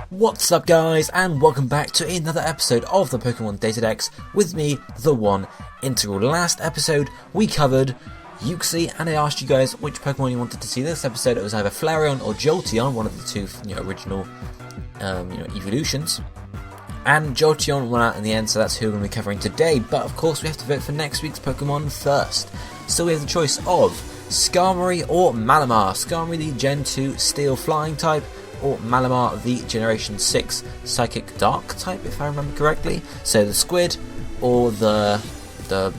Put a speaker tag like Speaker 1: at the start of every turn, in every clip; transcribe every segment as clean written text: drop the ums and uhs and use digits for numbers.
Speaker 1: What's up guys, and welcome back to another episode of the Pokémon DataDex with me, TheOneIntegral. Last episode we covered Uxie, and I asked you guys which Pokemon you wanted to see this episode. It was either Flareon or Jolteon, one of the two original evolutions. And Jolteon won out in the end, so that's who we're going to be covering today. But of course we have to vote for next week's Pokemon first. So we have the choice of Skarmory or Malamar. Skarmory, the Gen 2 Steel Flying type, or Malamar, the Generation 6 Psychic Dark type, if I remember correctly. So the squid or the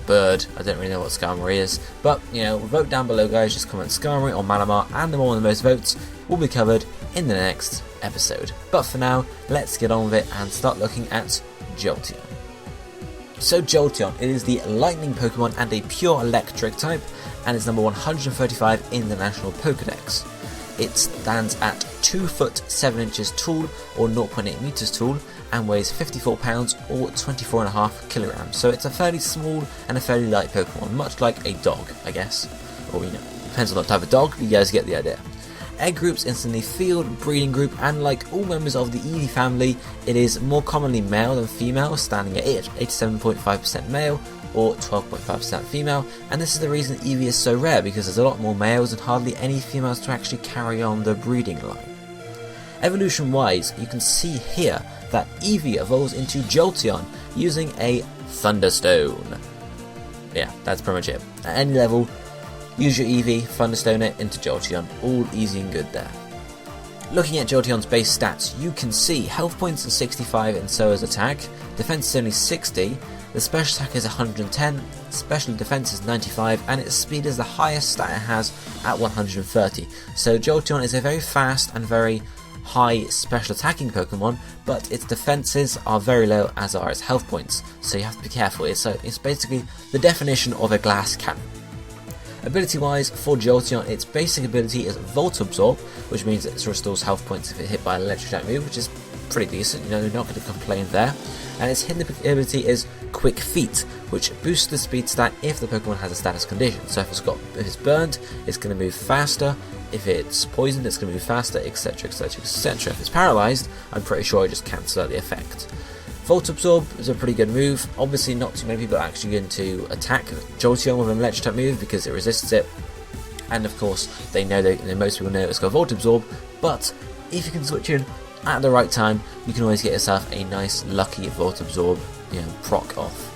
Speaker 1: bird. I don't really know what Skarmory is, but vote down below guys. Just comment Skarmory or Malamar, and the one with the most votes will be covered in the next episode. But for now, let's get on with it and start looking at Jolteon. So Jolteon, it is the lightning Pokemon and a pure electric type, and it's number 135 in the National Pokédex. It stands at 2 foot 7 inches tall, or 0.8 meters tall, and weighs 54 pounds or 24.5 kilograms. So it's a fairly small and a fairly light Pokemon, much like a dog, I guess. Or depends on what type of dog, but you guys get the idea. Egg groups instantly field, breeding group, and like all members of the Eevee family, it is more commonly male than female, standing at 87.5% male or 12.5% female, and this is the reason Eevee is so rare, because there's a lot more males and hardly any females to actually carry on the breeding line. Evolution wise, you can see here that Eevee evolves into Jolteon using a Thunderstone. Yeah, that's pretty much it. At any level, use your Eevee, Thunderstone it into Jolteon, all easy and good there. Looking at Jolteon's base stats, you can see health points are 65 and so is attack, defense is only 60, the special attack is 110, special defense is 95, and its speed is the highest stat it has at 130. So Jolteon is a very fast and very high special attacking Pokemon, but its defenses are very low, as are its health points, so you have to be careful. It's basically the definition of a glass cannon. Ability wise, for Jolteon, its basic ability is Volt Absorb, which means it restores health points if it hit by an electric type move, which is pretty decent, you're not going to complain there. And its hidden ability is Quick Feet, which boosts the speed stat if the Pokemon has a status condition. So if it's burned, it's going to move faster. If it's poisoned, it's going to move faster, etc, etc, etc. If it's paralyzed, I'm pretty sure it just cancels out the effect. Volt Absorb is a pretty good move. Obviously not too many people are actually going to attack Jolteon with an electric type move because it resists it. And of course, most people know it's got Volt Absorb, but if you can switch in at the right time, you can always get yourself a nice lucky Volt Absorb, proc off.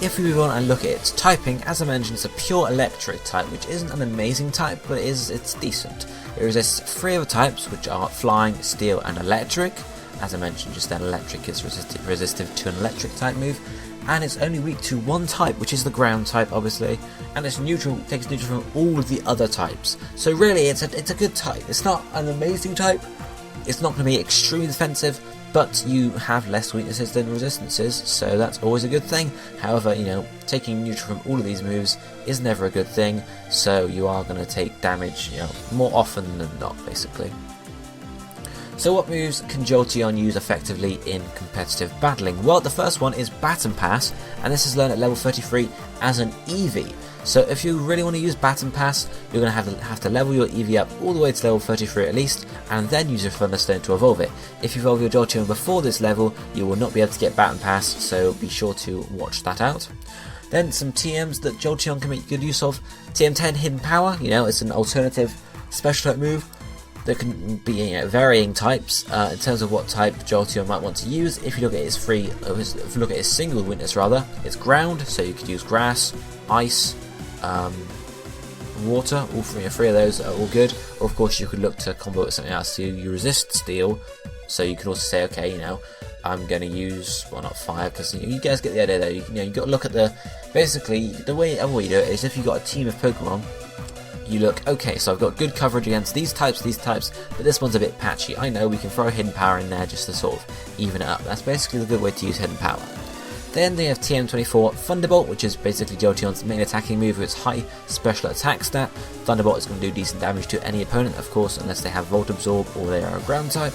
Speaker 1: If we move on and look at its typing, as I mentioned, it's a pure electric type, which isn't an amazing type, but it's decent. It resists 3 other types, which are flying, steel, and electric. As I mentioned just then, electric is resistive to an electric type move, and it's only weak to 1 type, which is the ground type, obviously, and it's takes neutral from all of the other types. So really, it's a good type. It's not an amazing type. It's not going to be extremely defensive, but you have less weaknesses than resistances, so that's always a good thing. However, taking neutral from all of these moves is never a good thing, so you are going to take damage, more often than not, basically. So what moves can Jolteon use effectively in competitive battling? Well, the first one is Baton Pass, and this is learned at level 33 as an Eevee. So if you really want to use Baton Pass, you're going to have to level your Eevee up all the way to level 33 at least, and then use your Thunderstone to evolve it. If you evolve your Jolteon before this level, you will not be able to get Baton Pass, so be sure to watch that out. Then some TMs that Jolteon can make good use of. TM10 Hidden Power, it's an alternative special type move. There can be varying types in terms of what type Jolteon might want to use. If you look at its single weakness rather, it's ground, so you could use grass, ice, water. All 3 of those are all good. Or of course you could look to combo with something else. So you resist steel, so you can also say, okay, I'm going to use, well, not fire, because you guys get the idea there. You got to look at basically the way you do it is if you've got a team of Pokemon. You look, okay, so I've got good coverage against these types, but this one's a bit patchy. I know we can throw Hidden Power in there just to sort of even it up. That's basically the good way to use Hidden Power. Then they have TM24 Thunderbolt, which is basically Jolteon's main attacking move with its high special attack stat. Thunderbolt is going to do decent damage to any opponent, of course, unless they have Volt Absorb or they are a ground type.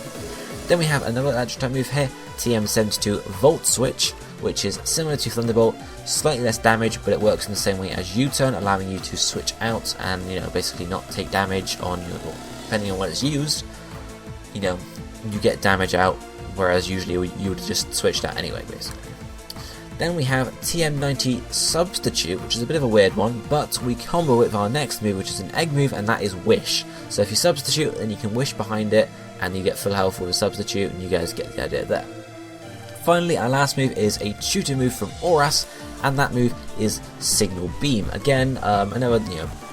Speaker 1: Then we have another electric type move here, TM72 Volt Switch, which is similar to Thunderbolt, slightly less damage, but it works in the same way as U-turn, allowing you to switch out and, basically not take damage on your, depending on what it's used. You get damage out, whereas usually you would just switch that anyway, basically. Then we have TM90 Substitute, which is a bit of a weird one, but we combo it with our next move, which is an egg move, and that is Wish. So if you substitute, then you can wish behind it, and you get full health with a substitute, and you guys get the idea there. Finally, our last move is a tutor move from Auras, and that move is Signal Beam. Again, another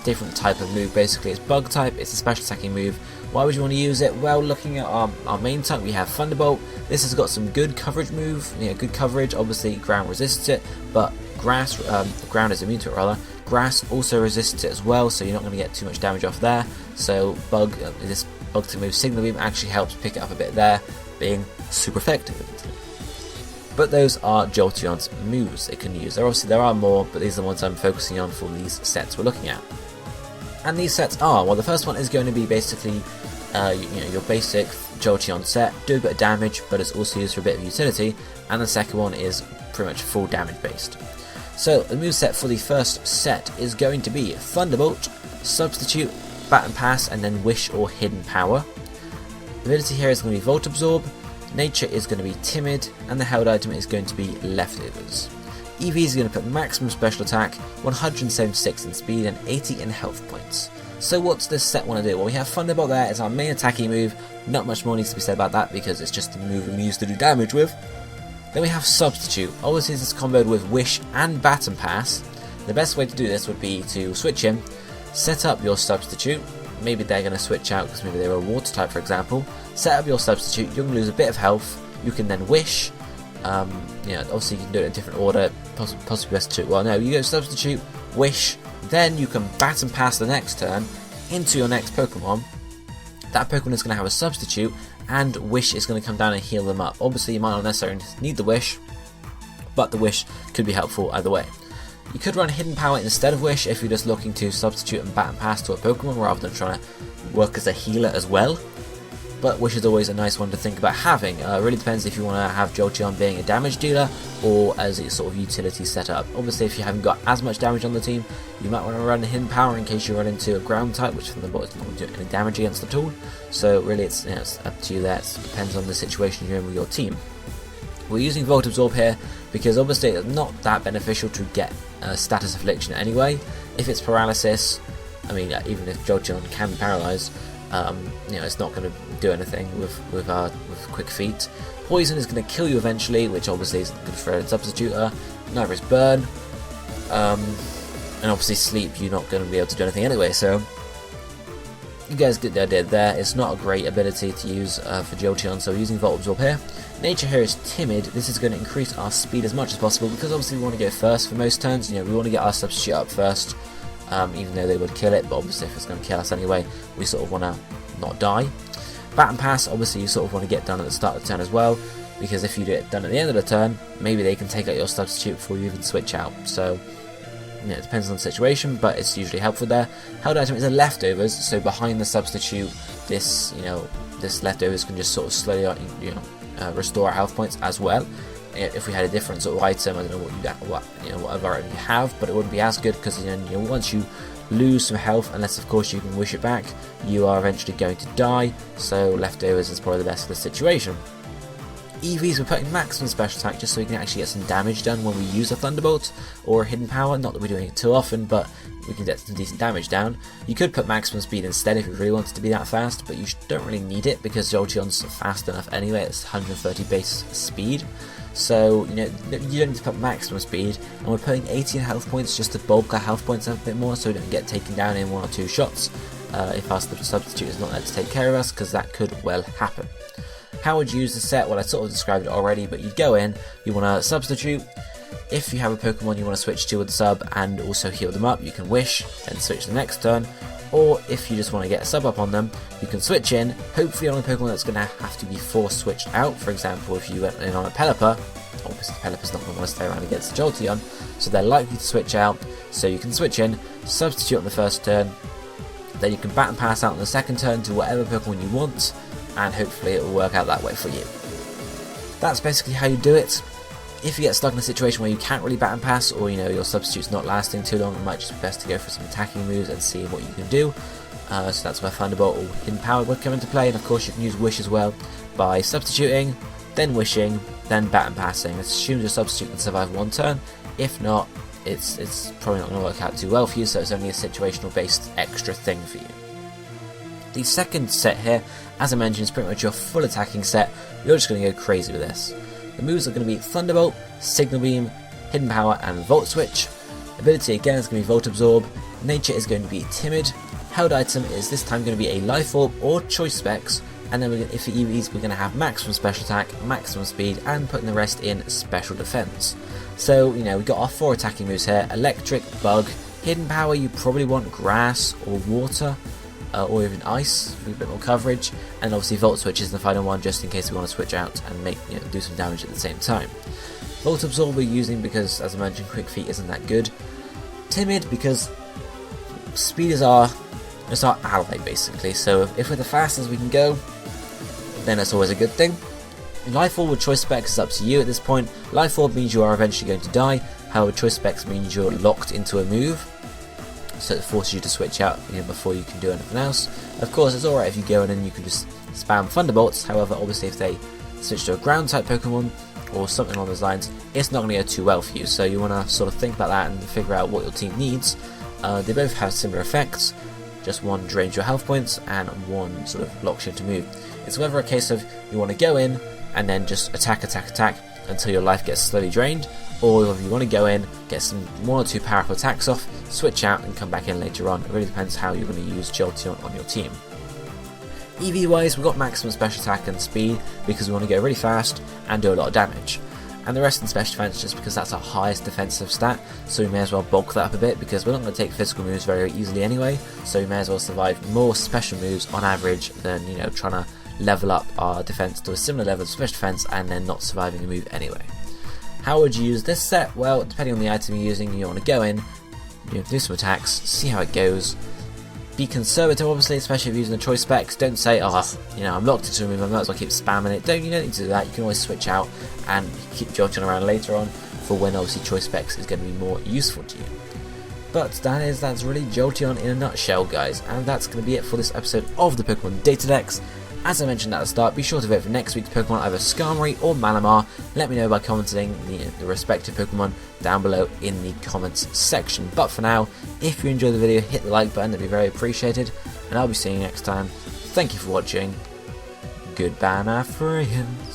Speaker 1: different type of move. Basically, it's bug type, it's a special attacking move. Why would you want to use it? Well, looking at our main tank, we have Thunderbolt. This has got some good coverage good coverage. Obviously, ground resists it, but ground is immune to it rather. Grass also resists it as well, so you're not going to get too much damage off there. So this bug to move Signal Beam actually helps pick it up a bit there, being super effective. But those are Jolteon's moves it can use. There are more, but these are the ones I'm focusing on for these sets we're looking at. And these sets are, well, the first one is going to be basically your basic Jolteon set, do a bit of damage, but it's also used for a bit of utility, and the second one is pretty much full damage based. So the moveset for the first set is going to be Thunderbolt, Substitute, Bat and Pass, and then Wish or Hidden Power. The ability here is going to be Volt Absorb, Nature is going to be Timid, and the held item is going to be Leftovers. EV is going to put maximum special attack, 176 in speed, and 80 in health points. So what's this set want to do? Well, we have Thunderbolt there as our main attacking move. Not much more needs to be said about that because it's just the move we use to do damage with. Then we have Substitute. Obviously this is comboed with Wish and Bat and Pass. The best way to do this would be to switch in, set up your Substitute. Maybe they're going to switch out because maybe they're a water type, for example. Set up your Substitute, you're going to lose a bit of health. You can then Wish. Obviously you can do it in a different order, possibly best to, well no, you go Substitute, Wish, then you can Bat and Pass the next turn into your next Pokemon. That Pokemon is going to have a Substitute, and Wish is going to come down and heal them up. Obviously you might not necessarily need the Wish, but the Wish could be helpful either way. You could run Hidden Power instead of Wish if you're just looking to substitute and Bat and Pass to a Pokemon rather than trying to work as a healer as well. But Wish is always a nice one to think about having. It really depends if you want to have Jolteon being a damage dealer or as a sort of utility setup. Obviously if you haven't got as much damage on the team, you might want to run Hidden Power in case you run into a ground type, which Thunderbolt is not going to do any damage against at all. So really it's up to you there. It depends on the situation you're in with your team. We're using Volt Absorb here because obviously it's not that beneficial to get Status Affliction anyway. If it's Paralysis, I mean even if Jolteon can be paralysed, it's not going to do anything with Quick Feet. Poison is going to kill you eventually, which obviously isn't good for a substituter. Neither is Burn, and obviously Sleep you're not going to be able to do anything anyway, so you guys get the idea there. It's not a great ability to use for Jolteon, so we're using Volt Absorb here. Nature here is Timid. This is going to increase our speed as much as possible because obviously we want to go first for most turns. We want to get our substitute up first. Even though they would kill it, but obviously if it's going to kill us anyway, we sort of want to not die. Bat and Pass, obviously you sort of want to get done at the start of the turn as well, because if you do it done at the end of the turn, maybe they can take out your substitute before you even switch out. So it depends on the situation, but it's usually helpful there. Held item is a Leftovers, so behind the substitute, this Leftovers can just sort of slowly restore our health points as well. If we had a different sort of item, I don't know whatever item you have, but it wouldn't be as good because once you lose some health, unless of course you can wish it back, you are eventually going to die. So Leftovers is probably the best for the situation. EVs, we're putting maximum special attack just so we can actually get some damage done when we use a Thunderbolt or a Hidden Power. Not that we're doing it too often, but we can get some decent damage down. You could put maximum speed instead if you really wanted to be that fast, but you don't really need it because Jolteon's fast enough anyway. It's 130 base speed. So, you don't need to put maximum speed, and we're putting 80 in health points just to bulk our health points up a bit more so we don't get taken down in 1 or 2 shots if our substitute is not there to take care of us, because that could well happen. How would you use the set? Well, I sort of described it already, but you'd go in, you want to substitute. If you have a Pokemon you want to switch to with the sub and also heal them up, you can wish, then switch the next turn. Or if you just want to get a sub up on them, you can switch in, hopefully on a Pokemon that's going to have to be force switched out. For example, if you went in on a Pelipper, obviously Pelipper's not going to want to stay around against Jolteon, so they're likely to switch out. So you can switch in, substitute on the first turn, then you can Bat and Pass out on the second turn to whatever Pokemon you want, and hopefully it will work out that way for you. That's basically how you do it. If you get stuck in a situation where you can't really bat and pass, or your substitute's not lasting too long, it might just be best to go for some attacking moves and see what you can do. So that's where Thunderbolt or Hidden Power would come into play, and of course you can use Wish as well by substituting, then wishing, then bat and passing. It assumes your substitute can survive one turn. If not, it's probably not going to work out too well for you, so it's only a situational based extra thing for you. The second set here, as I mentioned, is pretty much your full attacking set. You're just going to go crazy with this. The moves are going to be Thunderbolt, Signal Beam, Hidden Power and Volt Switch. Ability again is going to be Volt Absorb. Nature is going to be Timid. Held item is this time going to be a Life Orb or Choice Specs. And then if it EVs, we're going to have maximum special attack, maximum speed, and putting the rest in special defense. So, we've got our 4 attacking moves here: Electric, Bug, Hidden Power, you probably want Grass or Water, or even Ice for a bit more coverage, and obviously Volt Switch is the final one, just in case we want to switch out and do some damage at the same time. Volt Absorb we're using because, as I mentioned, Quick Feet isn't that good. Timid because speed is our ally basically, so if we're the fastest we can go, then that's always a good thing. Life Orb with Choice Specs is up to you at this point. Life Orb means you are eventually going to die, however Choice Specs means you're locked into a move, so it forces you to switch out before you can do anything else. Of course, it's alright if you go in and you can just spam Thunderbolts, however obviously if they switch to a ground type Pokemon or something along those lines, it's not going to go too well for you, so you want to sort of think about that and figure out what your team needs. They both have similar effects, just one drains your health points and one sort of locks you into move. It's whether a case of you want to go in and then just attack until your life gets slowly drained, or if you want to go in, get some 1 or 2 powerful attacks off, switch out and come back in later on. It really depends how you're going to use Jolteon on your team. EV wise, we've got maximum special attack and speed because we want to go really fast and do a lot of damage. And the rest in special defense just because that's our highest defensive stat, so we may as well bulk that up a bit because we're not going to take physical moves very easily anyway, so we may as well survive more special moves on average than trying to level up our defense to a similar level of special defense and then not surviving a move anyway. How would you use this set? Well, depending on the item you're using, you want to go in, do some attacks, see how it goes. Be conservative, obviously, especially if you're using the Choice Specs. Don't say, I'm locked into a move, I might as well keep spamming it. You don't need to do that. You can always switch out and keep Jolteon around later on for when obviously Choice Specs is going to be more useful to you. But that's really Jolteon in a nutshell, guys, and that's going to be it for this episode of the Pokemon DataDex. As I mentioned at the start, be sure to vote for next week's Pokemon, either Skarmory or Malamar. Let me know by commenting the respective Pokemon down below in the comments section. But for now, if you enjoyed the video, hit the like button, that'd be very appreciated, and I'll be seeing you next time. Thank you for watching. Goodbye, my friends.